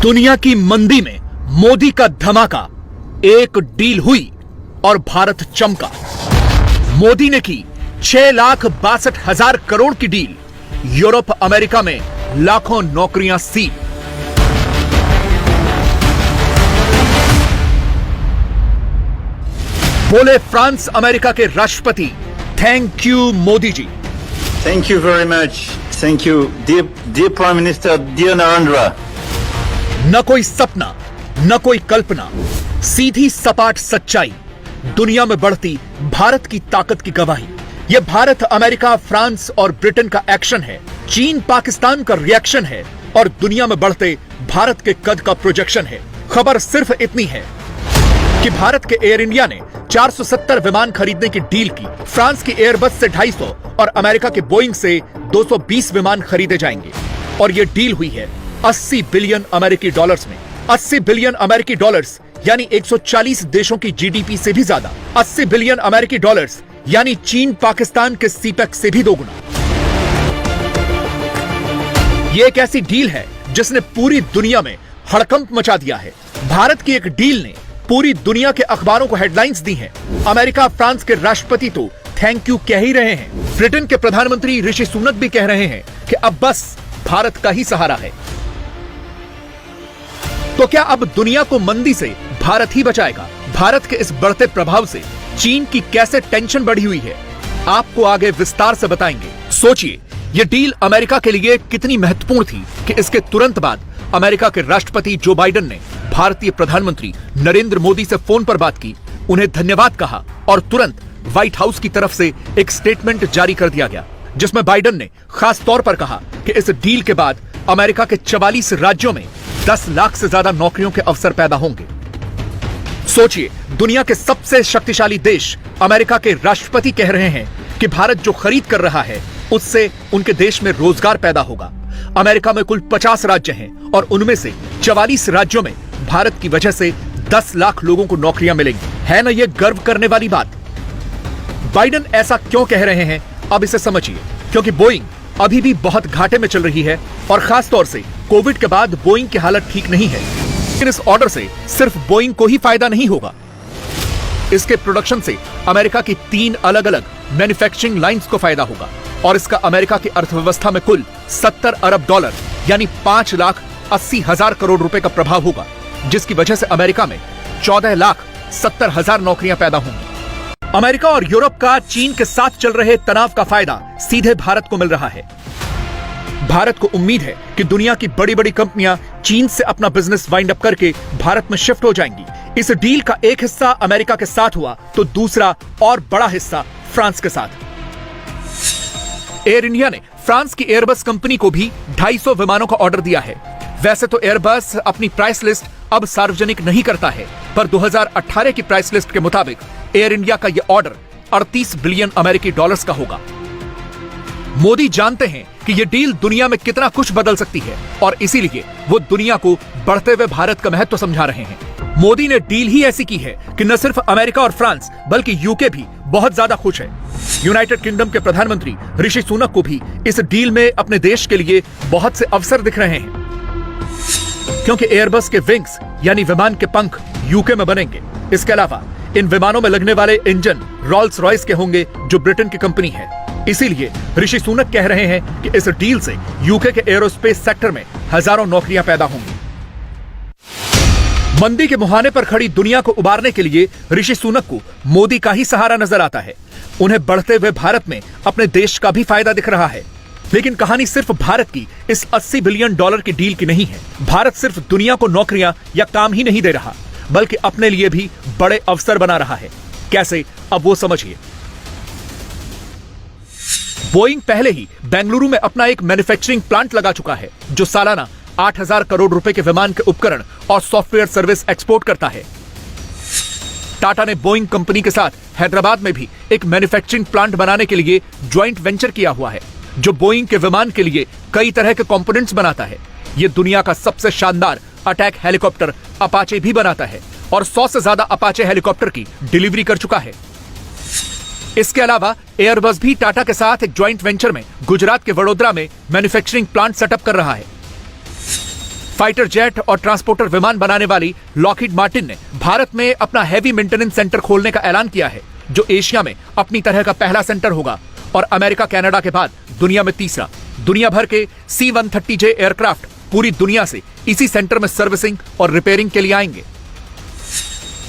दुनिया की मंदी में मोदी का धमाका, एक डील हुई और भारत चमका। मोदी ने की 6,62,000 करोड़ की डील, यूरोप अमेरिका में लाखों नौकरियां सील। बोले फ्रांस अमेरिका के राष्ट्रपति, thank you Modi ji. Thank you very much. Thank you, dear Prime Minister, dear Narendra. न कोई सपना, न कोई कल्पना, सीधी सपाट सच्चाई, दुनिया में बढ़ती भारत की ताकत की गवाही। यह भारत, अमेरिका, फ्रांस और ब्रिटेन का एक्शन है, चीन पाकिस्तान का रिएक्शन है और दुनिया में बढ़ते भारत के कद का प्रोजेक्शन है। खबर सिर्फ इतनी है कि भारत के एयर इंडिया ने 470 विमान खरीदने की डील की। फ्रांस की एयरबस से 250 और अमेरिका के बोइंग से 220 विमान खरीदे जाएंगे और यह डील हुई है 80 बिलियन अमेरिकी डॉलर्स में। 80 बिलियन अमेरिकी डॉलर्स यानी 140 देशों की जीडीपी से भी ज्यादा। 80 बिलियन अमेरिकी डॉलर्स यानी चीन पाकिस्तान के सीपेक से भी दोगुना। यह एक ऐसी डील है जिसने पूरी दुनिया में हड़कंप मचा दिया है। भारत की एक डील ने पूरी दुनिया के अखबारों को हेडलाइंस दी हैं। अमेरिका, फ्रांस के राष्ट्रपति तो थैंक यू कह ही रहे हैं। ब्रिटेन के प्रधानमंत्री ऋषि सुनक भी कह रहे हैं कि अब बस भारत का ही सहारा है। तो क्या अब दुनिया को मंदी से भारत ही बचाएगा? भारत के इस बढ़ते प्रभाव से चीन की कैसे टेंशन बढ़ी हुई है, आपको आगे विस्तार से बताएंगे। सोचिए, यह डील अमेरिका के लिए कितनी महत्वपूर्ण थी कि इसके तुरंत बाद अमेरिका के राष्ट्रपति जो बाइडेन ने भारतीय प्रधानमंत्री नरेंद्र मोदी से फोन पर बात की, उन्हें धन्यवाद कहा और तुरंत व्हाइट हाउस की तरफ से एक स्टेटमेंट जारी कर दिया गया, जिसमें बाइडेन ने खास तौर पर कहा कि इस डील के बाद अमेरिका के 44 राज्यों में 10 लाख से ज्यादा नौकरियों के अवसर पैदा होंगे। सोचिए, दुनिया के सबसे शक्तिशाली देश अमेरिका के राष्ट्रपति कह रहे हैं कि भारत जो खरीद कर रहा है उससे उनके देश में रोजगार पैदा होगा। अमेरिका में कुल 50 राज्य हैं और उनमें से 44 राज्यों में भारत की वजह से 10 लाख लोगों को नौकरियां मिलेंगी। है ना यह गर्व करने वाली बात? बाइडेन ऐसा क्यों कह रहे हैं, अब इसे समझिए। क्योंकि बोइंग अभी भी बहुत घाटे में चल रही है और खास तौर से कोविड के बाद बोइंग की हालत ठीक नहीं है। लेकिन इस ऑर्डर से सिर्फ बोइंग को ही फायदा नहीं होगा। इसके प्रोडक्शन से अमेरिका की 3 अलग अलग मैन्युफैक्चरिंग लाइंस को फायदा होगा और इसका अमेरिका की अर्थव्यवस्था में कुल 70 अरब डॉलर यानी 5,80,000 करोड़ रुपए का प्रभाव होगा, जिसकी वजह से अमेरिका में 14,70,000 नौकरियां पैदा होंगी। अमेरिका और यूरोप का चीन के साथ चल रहे तनाव का फायदा सीधे भारत को मिल रहा है। भारत को उम्मीद है कि दुनिया की बड़ी बड़ी कंपनियां चीन से अपना बिजनेस वाइंड अप करके भारत में शिफ्ट हो जाएंगी। इस डील का एक हिस्सा अमेरिका के साथ हुआ तो दूसरा और बड़ा हिस्सा फ्रांस के साथ। एयर इंडिया ने फ्रांस की एयरबस कंपनी को भी 250 विमानों का ऑर्डर दिया है। वैसे तो एयरबस अपनी प्राइस लिस्ट अब सार्वजनिक नहीं करता है, पर 2018 की प्राइस लिस्ट के मुताबिक एयर इंडिया का यह ऑर्डर 38 बिलियन अमेरिकी डॉलर्स का होगा। मोदी जानते हैं कि यह डील दुनिया में कितना कुछ बदल सकती है और इसीलिए वो दुनिया को बढ़ते हुए भारत का महत्व समझा रहे हैं। मोदी ने डील ही ऐसी की है कि न सिर्फ अमेरिका और फ्रांस बल्कि यूके भी बहुत ज्यादा खुश है। यूनाइटेड किंगडम के प्रधानमंत्री ऋषि सुनक को भी इस डील में अपने देश के लिए बहुत से अवसर दिख रहे हैं, क्योंकि एयरबस के विंग्स यानी विमान के पंख यूके में बनेंगे। इसके अलावा इन विमानों में लगने वाले इंजन रॉल्स रॉयस के होंगे, जो ब्रिटेन की कंपनी है। इसीलिए ऋषि सुनक कह रहे हैं कि इस डील से यूके के एरोस्पेस सेक्टर में हजारों नौकरियां पैदा होंगी। मंदी के मुहाने पर खड़ी दुनिया को उबारने के लिए ऋषि सुनक को मोदी का ही सहारा नजर आता है। उन्हें बढ़ते हुए भारत में अपने देश का भी फायदा दिख रहा है। लेकिन कहानी सिर्फ भारत की इस 80 बिलियन डॉलर की डील की नहीं है। भारत सिर्फ दुनिया को नौकरियां या काम ही नहीं दे रहा, बल्कि अपने लिए भी बड़े अवसर बना रहा है। कैसे, अब वो समझिए। बोइंग पहले ही बेंगलुरु में अपना एक मैन्युफैक्चरिंग प्लांट लगा चुका है, जो सालाना 8,000 करोड़ रुपए के विमान के उपकरण और सॉफ्टवेयर सर्विस एक्सपोर्ट करता है। टाटा ने बोइंग कंपनी के साथ हैदराबाद में भी एक मैन्युफैक्चरिंग प्लांट बनाने के लिए ज्वाइंट वेंचर किया हुआ है, जो बोइंग के विमान के लिए कई तरह के कंपोनेंट्स बनाता है। यह दुनिया का सबसे शानदार अटैक हेलीकॉप्टर अपाचे भी बनाता है और 100 से ज्यादा अपाचे हेलीकॉप्टर की डिलीवरी कर चुका है। इसके अलावा एयरबस भी टाटा के साथ एक ज्वाइंट वेंचर में गुजरात के वडोदरा में मैन्युफैक्चरिंग प्लांट सेटअप कर रहा है। फाइटर जेट और ट्रांसपोर्टर विमान बनाने वाली लॉकहीड मार्टिन ने भारत में अपना हैवी मेंटेनेंस सेंटर खोलने का ऐलान किया है, जो एशिया में अपनी तरह का पहला सेंटर होगा और अमेरिका कनाडा के बाद दुनिया में तीसरा। दुनिया भर के C-130J एयरक्राफ्ट पूरी दुनिया से इसी सेंटर में सर्विसिंग और रिपेयरिंग के लिए आएंगे।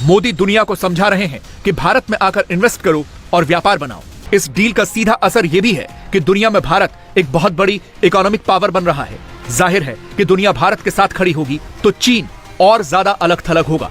मोदी दुनिया को समझा रहे हैं कि भारत में आकर इन्वेस्ट करो और व्यापार बनाओ। इस डील का सीधा असर यह भी है कि दुनिया में भारत एक बहुत बड़ी इकोनॉमिक पावर बन रहा है। जाहिर है कि दुनिया भारत के साथ खड़ी होगी तो चीन और ज्यादा अलग थलग होगा।